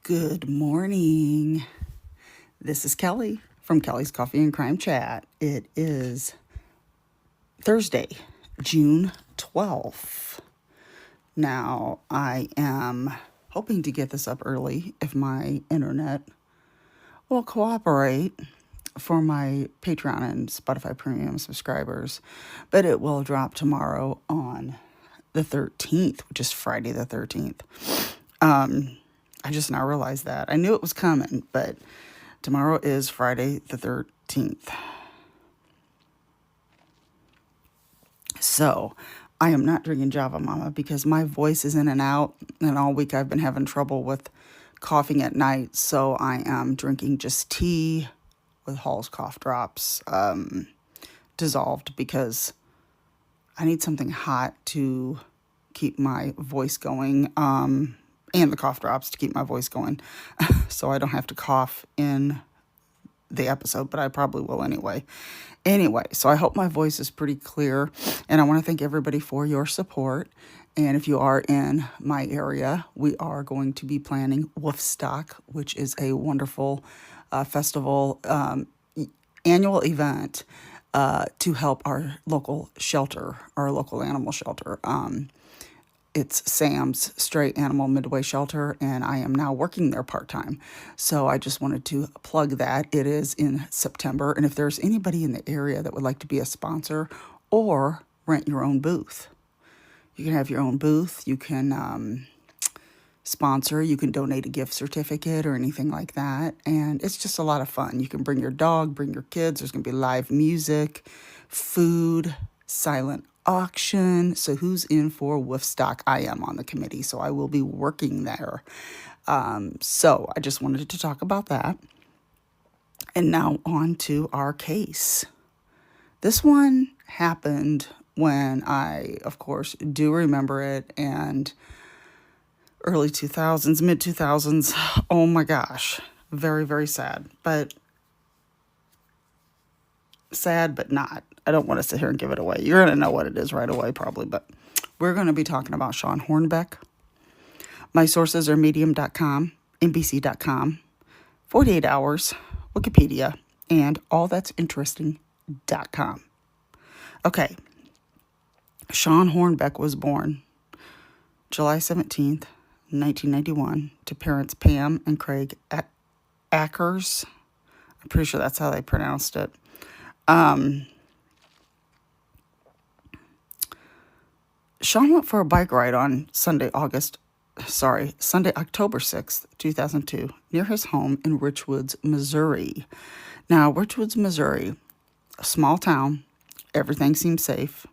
Good morning. This is Kelly from Kelly's Coffee and Crime Chat. It is Thursday, June 12th. Now, I am hoping to get this up early if my internet will cooperate for my Patreon and Spotify Premium subscribers, but it will drop tomorrow on the 13th, which is Friday the 13th. I just now realized that. I knew it was coming, but tomorrow is Friday the 13th. So, I am not drinking Java Mama because my voice is in and out, and all week I've been having trouble with coughing at night, so I am drinking just tea with Hall's cough drops dissolved because I need something hot to keep my voice going, and the cough drops to keep my voice going, so I don't have to cough in the episode, but I probably will anyway. So I hope my voice is pretty clear, and I want to thank everybody for your support. And if you are in my area, we are going to be planning Woofstock, which is a wonderful festival, annual event to help our local shelter, our local animal shelter. It's Sam's Stray Animal Midway Shelter, and I am now working there part-time. So I just wanted to plug that. It is in September, and if there's anybody in the area that would like to be a sponsor or rent your own booth, you can have your own booth. You can sponsor. You can donate a gift certificate or anything like that, and it's just a lot of fun. You can bring your dog, bring your kids. There's going to be live music, food, silent auction. So who's in for Woofstock? I am on the committee, so I will be working there. So I just wanted to talk about that. And now on to our case. This one happened when I, of course, do remember it, and early 2000s, mid 2000s. Oh my gosh. Very, very sad, but not. I don't want to sit here and give it away. You're going to know what it is right away, probably, but we're going to be talking about Shawn Hornbeck. My sources are medium.com, NBC.com, 48 Hours, Wikipedia, and allthat'sinteresting.com. Okay. Shawn Hornbeck was born July 17th, 1991, to parents Pam and Craig Ackers. I'm pretty sure that's how they pronounced it. Shawn went for a bike ride on Sunday, October 6th, 2002, near his home in Richwoods, Missouri. Now, Richwoods, Missouri, a small town, everything seemed safe.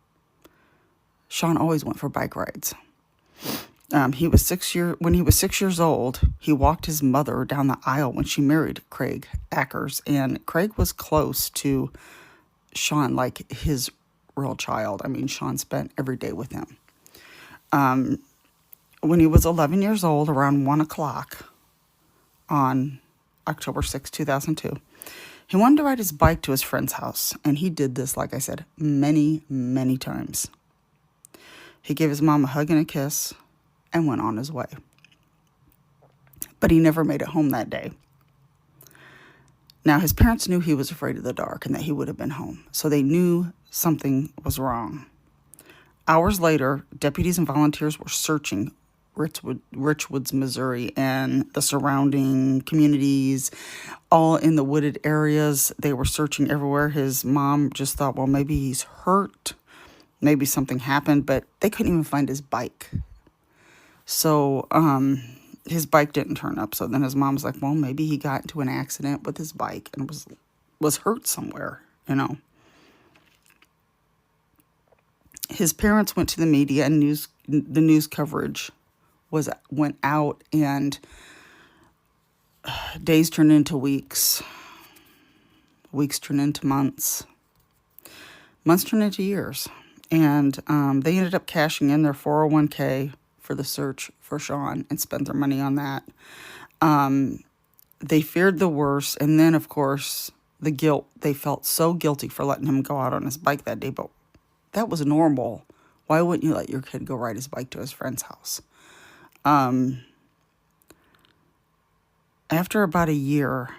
Shawn always went for bike rides. When he was 6 years old, he walked his mother down the aisle when she married Craig Ackers, and Craig was close to Shawn, like his real child. I mean, Shawn spent every day with him. When he was 11 years old, around 1 o'clock on October 6, 2002, he wanted to ride his bike to his friend's house, and he did this, like I said, many, many times. He gave his mom a hug and a kiss and went on his way. But he never made it home that day. Now, his parents knew he was afraid of the dark and that he would have been home, so they knew something was wrong. Hours later, deputies and volunteers were searching Richwoods, Missouri, and the surrounding communities, all in the wooded areas. They were searching everywhere. His mom just thought, well, maybe he's hurt. Maybe something happened, but they couldn't even find his bike. So, his bike didn't turn up. So then his mom was like, well, maybe he got into an accident with his bike and was hurt somewhere, His parents went to the media, and the news coverage went out, and days turned into weeks. Weeks turned into months. Months turned into years. And they ended up cashing in their 401k for the search for Shawn and spent their money on that. They feared the worst, and then, of course, the guilt. They felt so guilty for letting him go out on his bike that day, but that was normal. Why wouldn't you let your kid go ride his bike to his friend's house? After about a year,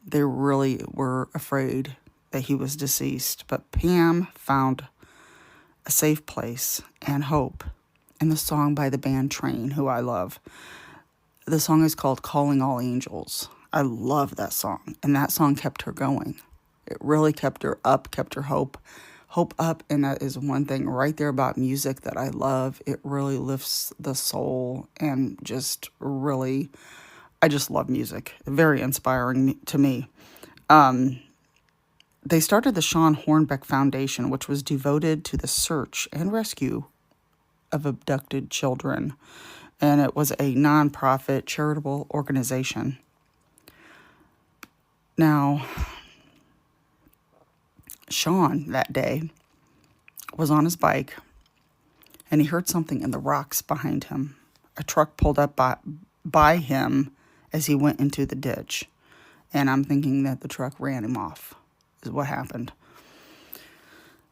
they really were afraid that he was deceased, but Pam found a safe place and hope in the song by the band Train, who I love. The song is called Calling All Angels. I love that song, and that song kept her going. It really kept her up, kept her hope up, and that is one thing right there about music that I love. It really lifts the soul, and just really, I just love music. Very inspiring to me. They started the Shawn Hornbeck Foundation, which was devoted to the search and rescue of abducted children, and it was a nonprofit charitable organization. Now, Shawn that day was on his bike, and he heard something in the rocks behind him. A truck pulled up by him as he went into the ditch, and I'm thinking that the truck ran him off, is what happened.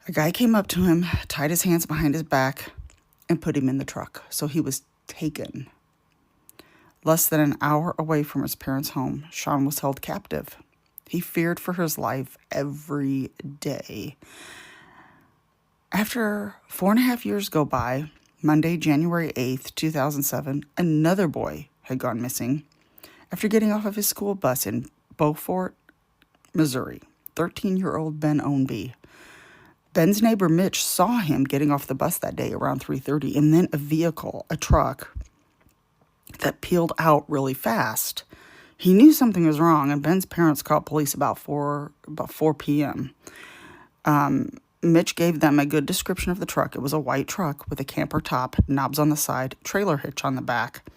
A guy came up to him, tied his hands behind his back, and put him in the truck. So he was taken. Less than an hour away from his parents' home, Shawn was held captive. He feared for his life every day. After 4.5 years go by, Monday, January 8th, 2007, another boy had gone missing after getting off of his school bus in Beaufort, Missouri. 13-year-old Ben Ownby. Ben's neighbor Mitch saw him getting off the bus that day around 3:30, and then a truck that peeled out really fast. He knew something was wrong, and Ben's parents called police about 4 p.m. Mitch gave them a good description of the truck. It was a white truck with a camper top, knobs on the side, trailer hitch on the back,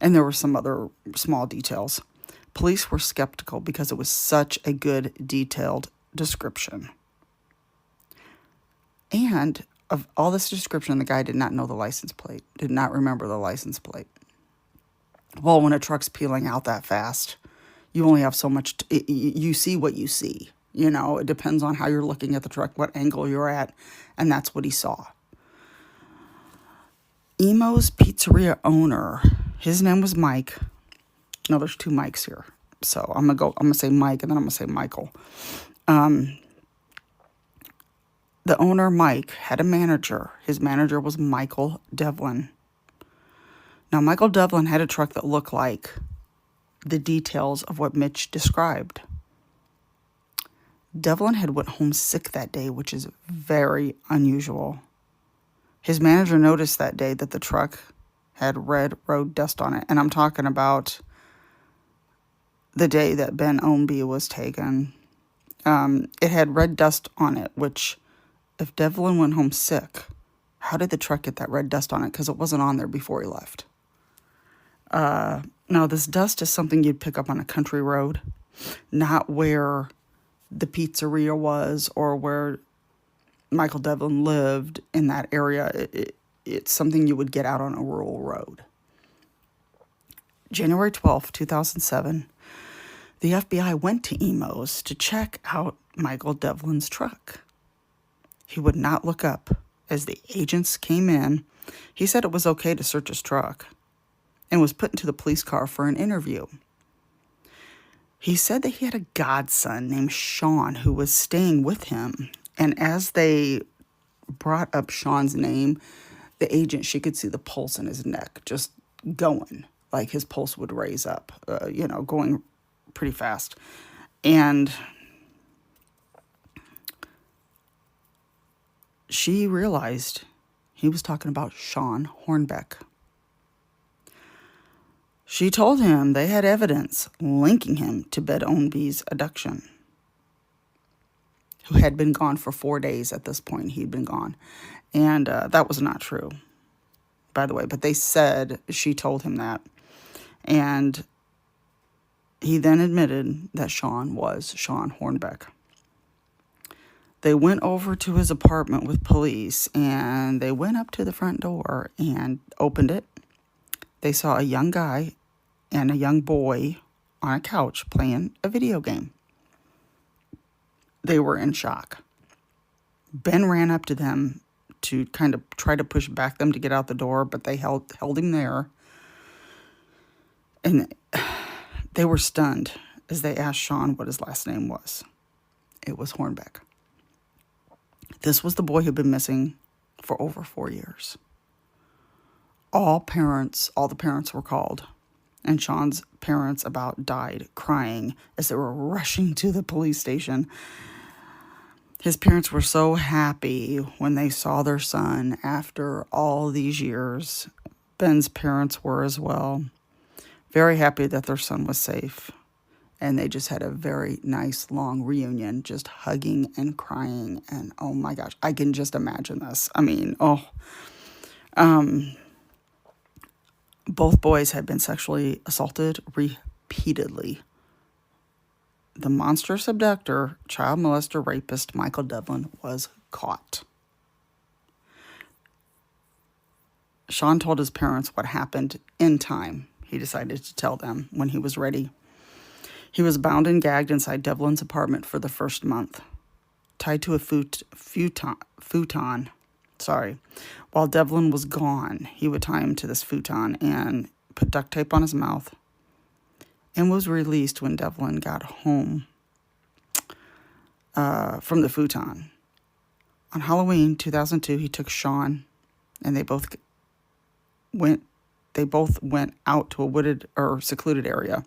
and there were some other small details. Police were skeptical because it was such a good, detailed description. And of all this description, the guy did not know the license plate, did not remember the license plate. Well, when a truck's peeling out that fast, you only have so much, you see what you see. You know, it depends on how you're looking at the truck, what angle you're at, and that's what he saw. Emo's Pizzeria owner, his name was Mike. No, there's two Mikes here. So I'm gonna say Mike, and then I'm gonna say Michael. The owner, Mike, had a manager. His manager was Michael Devlin. Now, Michael Devlin had a truck that looked like the details of what Mitch described. Devlin had went home sick that day, which is very unusual. His manager noticed that day that the truck had red road dust on it. And I'm talking about the day that Ben Ownby was taken. It had red dust on it, which, if Devlin went home sick, how did the truck get that red dust on it? Because it wasn't on there before he left. Now, this dust is something you'd pick up on a country road, not where the pizzeria was or where Michael Devlin lived in that area. It's something you would get out on a rural road. January 12th, 2007, the FBI went to Emo's to check out Michael Devlin's truck. He would not look up. As the agents came in, he said it was okay to search his truck and was put into the police car for an interview. He said that he had a godson named Shawn who was staying with him. And as they brought up Shawn's name, the agent, she could see the pulse in his neck just going, like his pulse would raise up, going pretty fast. And she realized he was talking about Shawn Hornbeck. She told him they had evidence linking him to Ben Ownby's abduction, who had been gone for 4 days at this point. He'd been gone. And that was not true, by the way. But they said she told him that. And he then admitted that Shawn was Shawn Hornbeck. They went over to his apartment with police, and they went up to the front door and opened it. They saw a young guy and a young boy on a couch playing a video game. They were in shock. Ben ran up to them to kind of try to push back them to get out the door, but they held him there. And They were stunned as they asked Shawn what his last name was. It was Hornbeck. This was the boy who'd been missing for over 4 years. All the parents were called, and Shawn's parents about died crying as they were rushing to the police station. His parents were so happy when they saw their son after all these years. Ben's parents were as well. Very happy that their son was safe. And they just had a very nice long reunion, just hugging and crying. And oh my gosh, I can just imagine this. I mean, both boys had been sexually assaulted repeatedly. The monstrous abductor, child molester, rapist Michael Devlin was caught. Shawn told his parents what happened in time. He decided to tell them when he was ready. He was bound and gagged inside Devlin's apartment for the first month, tied to a futon. While Devlin was gone, he would tie him to this futon and put duct tape on his mouth, and was released when Devlin got home from the futon. On Halloween 2002, he took Shawn, and they both went out to a wooded or secluded area.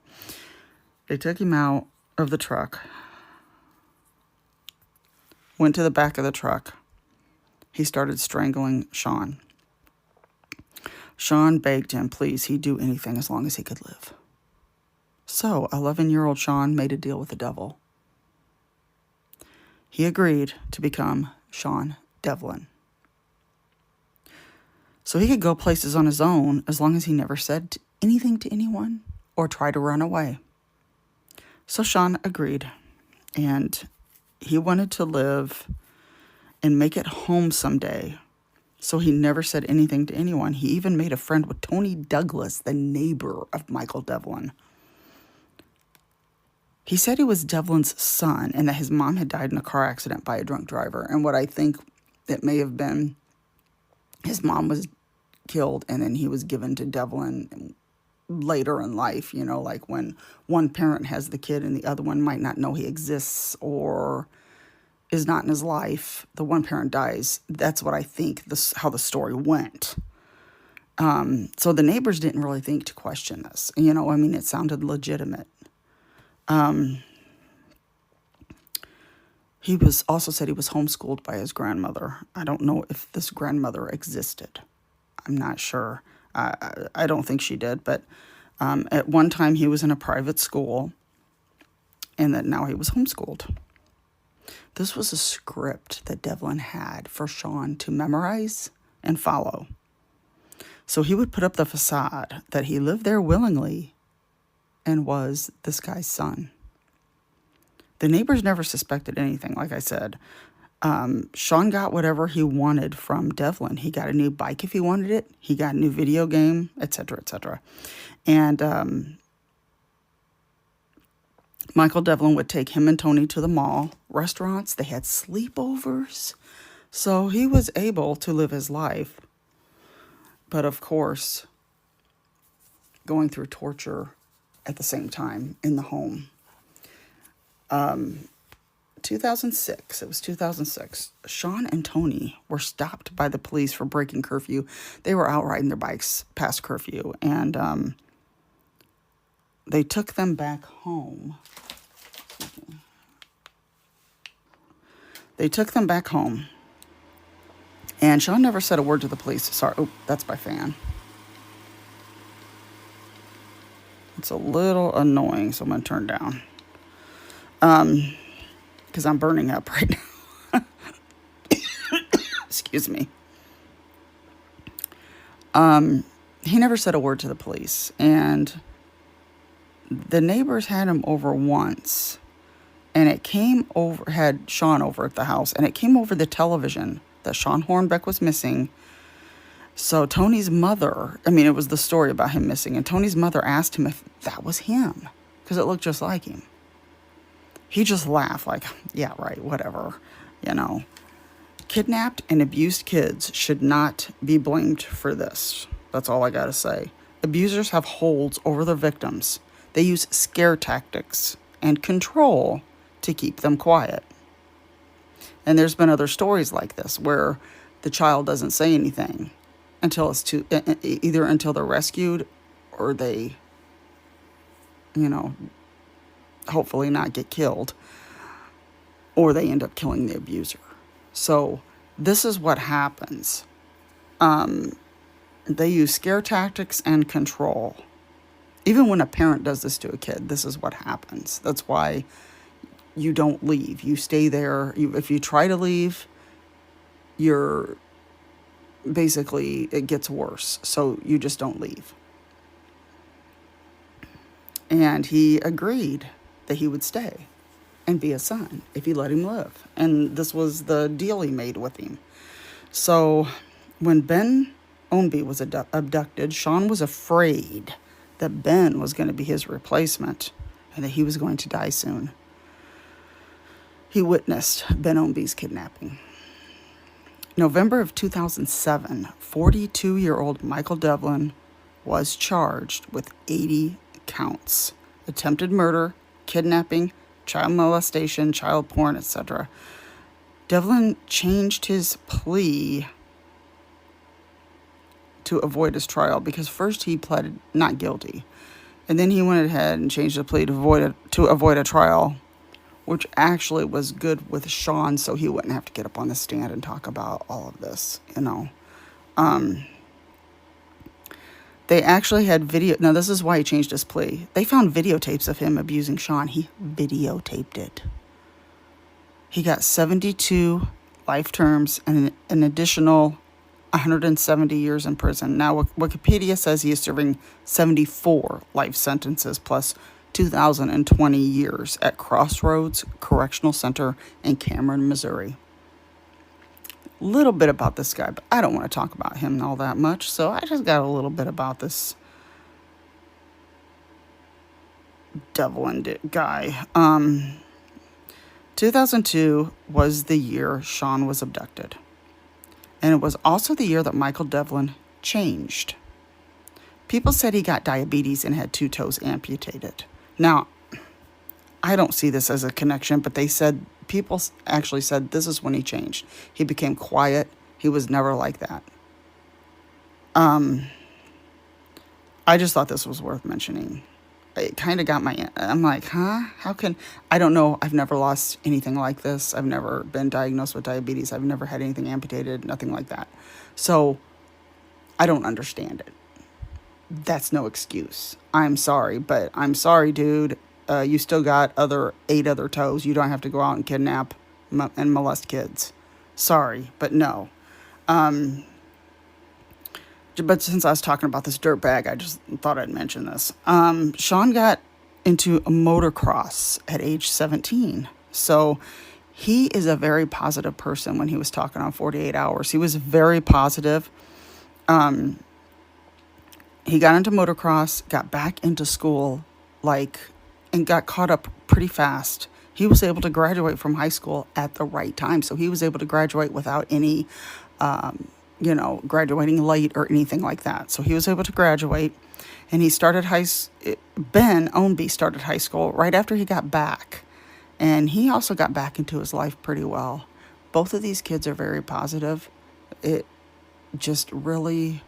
They took him out of the truck, went to the back of the truck. He started strangling Shawn. Shawn begged him, please, he'd do anything as long as he could live. So, 11-year-old Shawn made a deal with the devil. He agreed to become Shawn Devlin. So he could go places on his own as long as he never said anything to anyone or tried to run away. So Shawn agreed, and he wanted to live and make it home someday. So he never said anything to anyone. He even made a friend with Tony Douglas, the neighbor of Michael Devlin. He said he was Devlin's son and that his mom had died in a car accident by a drunk driver. And what I think it may have been, his mom was killed and then he was given to Devlin later in life, you know, like when one parent has the kid and the other one might not know he exists or is not in his life. The one parent dies. That's what I think, how the story went. So the neighbors didn't really think to question this. You know, I mean, it sounded legitimate. He was also said he was homeschooled by his grandmother. I don't know if this grandmother existed. I'm not sure. I don't think she did, but at one time he was in a private school and that now he was homeschooled. This was a script that Devlin had for Shawn to memorize and follow. So he would put up the facade that he lived there willingly and was this guy's son. The neighbors never suspected anything, like I said. Shawn got whatever he wanted from Devlin. He got a new bike if he wanted it. He got a new video game, etc., etc. And Michael Devlin would take him and Tony to the mall, restaurants. They had sleepovers. So he was able to live his life. But of course, going through torture at the same time in the home. 2006, it was 2006, Shawn and Tony were stopped by the police for breaking curfew. They were out riding their bikes past curfew, and they took them back home. They took them back home, and Shawn never said a word to the police. Sorry, oh, that's my fan. It's a little annoying, so I'm going to turn down. Because I'm burning up right now. Excuse me. He never said a word to the police, and the neighbors had him over once, and had Shawn over at the house, and it came over the television that Shawn Hornbeck was missing. So Tony's mother, it was the story about him missing, and Tony's mother asked him if that was him, because it looked just like him. He just laughed like, yeah, right, whatever, Kidnapped and abused kids should not be blamed for this. That's all I gotta say. Abusers have holds over their victims. They use scare tactics and control to keep them quiet. And there's been other stories like this where the child doesn't say anything until it's either until they're rescued or they, hopefully not get killed, or they end up killing the abuser. So this is what happens. They use scare tactics and control. Even when a parent does this to a kid, this is what happens. That's why you don't leave. You stay there. If you try to leave, it gets worse. So you just don't leave. And he agreed that he would stay and be a son if he let him live. And this was the deal he made with him. So when Ben Ownby was abducted, Shawn was afraid that Ben was going to be his replacement and that he was going to die soon. He witnessed Ben Ownby's kidnapping. November of 2007, 42-year-old Michael Devlin was charged with 80 counts: attempted murder, kidnapping, child molestation, child porn, etc. Devlin changed his plea to avoid his trial because first he pled not guilty, and then he went ahead and changed the plea to avoid a trial, which actually was good with Shawn, so he wouldn't have to get up on the stand and talk about all of this, They actually had video. Now, this is why he changed his plea. They found videotapes of him abusing Shawn. He videotaped it. He got 72 life terms and an additional 170 years in prison. Now, Wikipedia says he is serving 74 life sentences plus 2,020 years at Crossroads Correctional Center in Cameron, Missouri. Little bit about this guy, but I don't want to talk about him all that much, so I just got a little bit about this Devlin guy. 2002 was the year Shawn was abducted, and it was also the year that Michael Devlin changed. People said he got diabetes and had 2 toes amputated. Now, I don't see this as a connection, but people actually said this is when he changed. He became quiet. He was never like that. I just thought this was worth mentioning. It kind of got I'm like, how can, I don't know. I've never lost anything like this. I've never been diagnosed with diabetes. I've never had anything amputated, nothing like that. So I don't understand it. That's no excuse. I'm sorry, but I'm sorry, dude. You still got 8 other toes. You don't have to go out and kidnap and molest kids. Sorry, but no. But since I was talking about this dirtbag, I just thought I'd mention this. Shawn got into a motocross at age 17. So he is a very positive person. When he was talking on 48 Hours, he was very positive. He got into motocross, got back into school, and got caught up pretty fast. He was able to graduate from high school at the right time. So he was able to graduate without any, graduating late or anything like that. So he was able to graduate, and he started Ben Ownby started high school right after he got back. And he also got back into his life pretty well. Both of these kids are very positive. It just really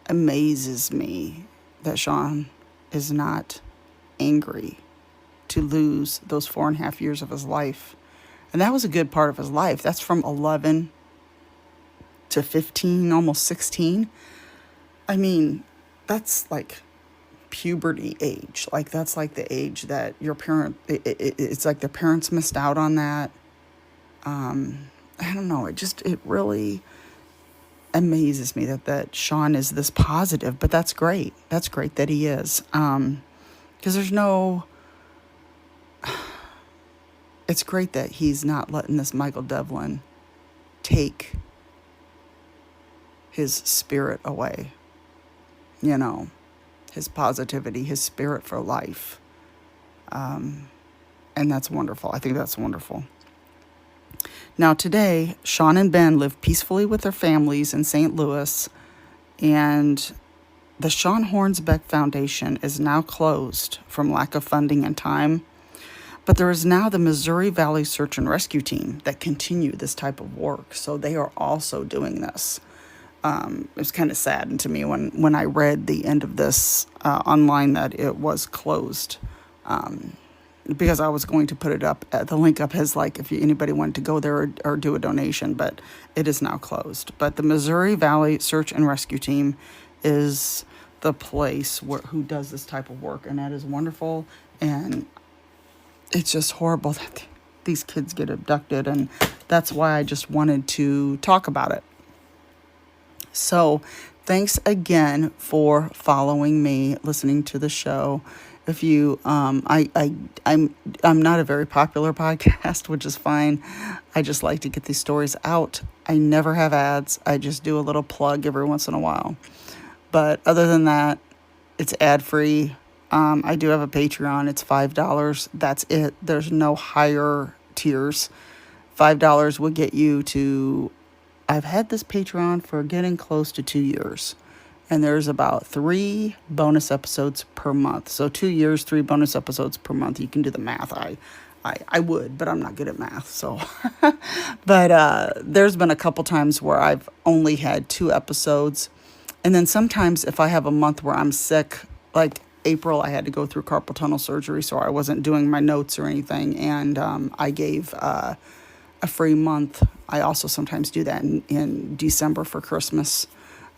amazes me that Shawn is not angry to lose those 4.5 years of his life. And that was a good part of his life. That's from 11 to 15, almost 16. I mean, that's like puberty age. Like, that's like the age that your it's like the parents missed out on that. I don't know. It really amazes me that Shawn is this positive, but that's great. That's great that he is. Because it's great that he's not letting this Michael Devlin take his spirit away. His positivity, his spirit for life. And that's wonderful. I think that's wonderful. Now today, Shawn and Ben live peacefully with their families in St. Louis, and The Shawn Hornbeck Foundation is now closed from lack of funding and time, but there is now the Missouri Valley Search and Rescue Team that continue this type of work. So they are also doing this. It was kind of sad to me when I read the end of this online that it was closed, because I was going to put it up, the link up as like if anybody wanted to go there or do a donation, but it is now closed. But the Missouri Valley Search and Rescue Team is the place who does this type of work, and that is wonderful. And it's just horrible that these kids get abducted, and that's why I just wanted to talk about it. So thanks again for following me, listening to the show. If you, I'm not a very popular podcast, which is fine. I just like to get these stories out. I never have ads. I just do a little plug every once in a while. But other than that, it's ad free. I do have a Patreon. It's $5. That's it. There's no higher tiers. $5 will get you to, I've had this Patreon for getting close to 2 years. And there's about 3 bonus episodes per month. So 2 years, 3 bonus episodes per month. You can do the math. I would, but I'm not good at math. So, but there's been a couple times where I've only had 2 episodes. And then sometimes if I have a month where I'm sick, like April, I had to go through carpal tunnel surgery, so I wasn't doing my notes or anything. And I gave a free month. I also sometimes do that in December for Christmas.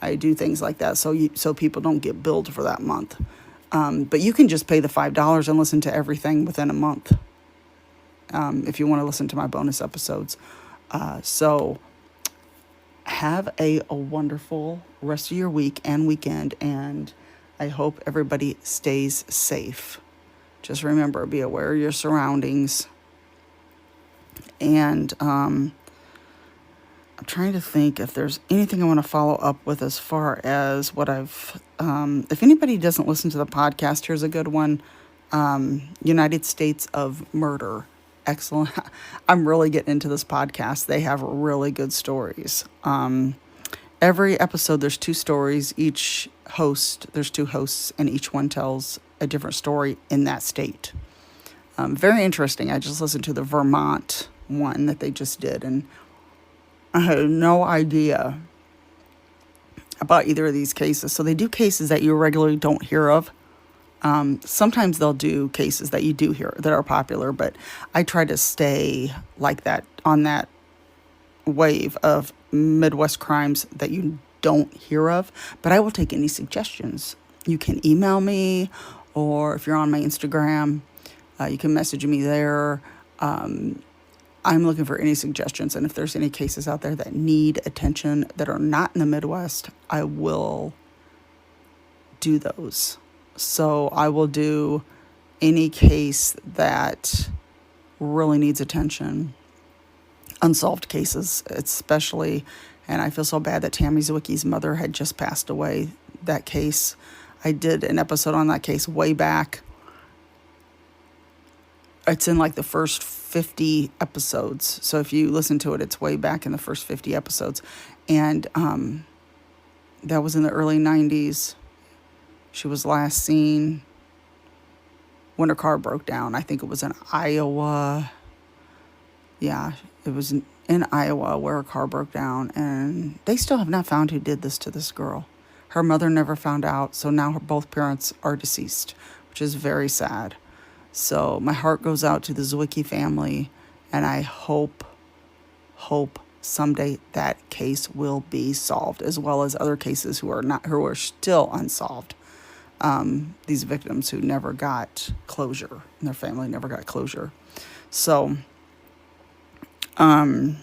I do things like that so people don't get billed for that month. But you can just pay the $5 and listen to everything within a month if you want to listen to my bonus episodes. So have a wonderful rest of your week and weekend, and I hope everybody stays safe. Just remember, be aware of your surroundings. And I'm trying to think if there's anything I want to follow up with as far as what I've... if anybody doesn't listen to the podcast, here's a good one. United States of Murder. Excellent. I'm really getting into this podcast. They have really good stories. Every episode, there's 2 stories. There's 2 hosts, and each one tells a different story in that state. Very interesting. I just listened to the Vermont one that they just did, and I had no idea about either of these cases. So they do cases that you regularly don't hear of. Sometimes they'll do cases that you do hear that are popular, but I try to stay like that on that wave of Midwest crimes that you don't hear of. But I will take any suggestions. You can email me, or if you're on my Instagram, you can message me there. I'm looking for any suggestions, and if there's any cases out there that need attention that are not in the Midwest, I will do those. So I will do any case that really needs attention. Unsolved cases, especially, and I feel so bad that Tammy Zwickie's mother had just passed away. That case, I did an episode on that case way back. It's in like the first 50 episodes. So if you listen to it, it's way back in the first 50 episodes. And that was in the early 90s. She was last seen when her car broke down. I think it was in Iowa. Yeah, it was in Iowa where her car broke down. And they still have not found who did this to this girl. Her mother never found out. So now both parents are deceased, which is very sad. So my heart goes out to the Zwicky family, and I hope someday that case will be solved, as well as other cases who are still unsolved. These victims who never got closure, and their family never got closure. So, I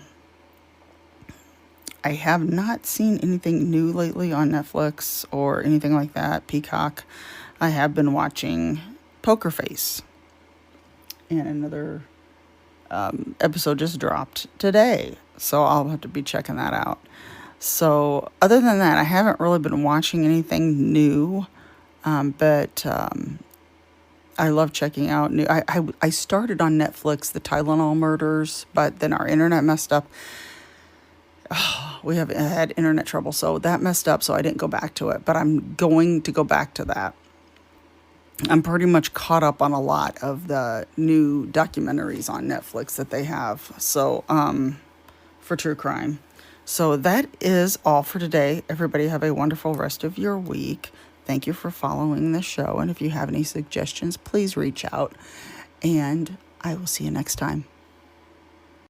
have not seen anything new lately on Netflix or anything like that. Peacock. I have been watching Poker Face. And another episode just dropped today. So I'll have to be checking that out. So other than that, I haven't really been watching anything new. But I love checking out new. I started on Netflix, the Tylenol murders, but then our internet messed up. We have had internet trouble, so that messed up, so I didn't go back to it. But I'm going to go back to that. I'm pretty much caught up on a lot of the new documentaries on Netflix that they have. So, for true crime. So that is all for today. Everybody have a wonderful rest of your week. Thank you for following the show. And if you have any suggestions, please reach out. And I will see you next time.